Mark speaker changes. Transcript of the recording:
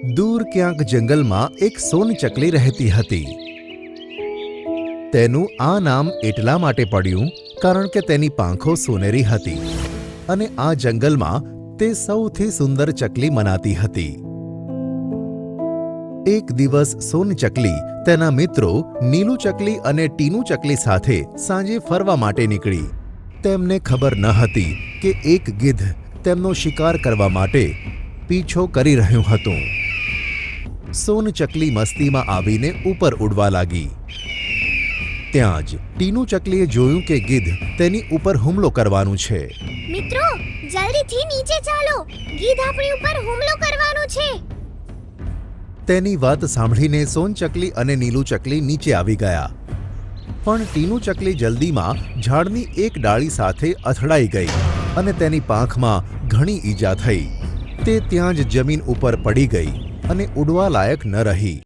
Speaker 1: દૂર ક્યાંક જંગલમાં એક સોનચકલી રહેતી હતી. તેનું આ નામ એટલા માટે પડ્યું કારણ કે તેની પાંખો સોનેરી હતી અને આ જંગલમાં તે સૌથી સુંદર ચકલી મનાતી હતી. એક દિવસ સોનચકલી તેના મિત્રો નીલુ ચકલી અને ટીનુ ચકલી સાથે સાંજે ફરવા માટે નીકળી. તેમને ખબર ન હતી કે એક ગીધ તેમનો શિકાર કરવા માટે પીછો કરી રહ્યું હતું. સોનચકલી મસ્તીમાં આવીને ઉપર ઉડવા લાગી. ત્યાં જ ટીનુ ચકલીએ જોયું કે ગીધ તેની ઉપર હુમલો કરવાનું છે.
Speaker 2: મિત્રો જલ્દીથી નીચે ચાલો, ગીધ આપણી ઉપર હુમલો કરવાનું છે.
Speaker 1: તેની વાત સાંભળીને સોનચકલી અને નીલુ ચકલી નીચે આવી ગયા. પણ ટીનુ ચકલી જલ્દીમાં ઝાડની એક ડાળી સાથે અથડાઈ ગઈ અને તેની પાંખમાં ઘણી ઈજા થઈ. તે ત્યાં જ જમીન ઉપર પડી ગઈ અને ઉડવા લાયક ન રહી.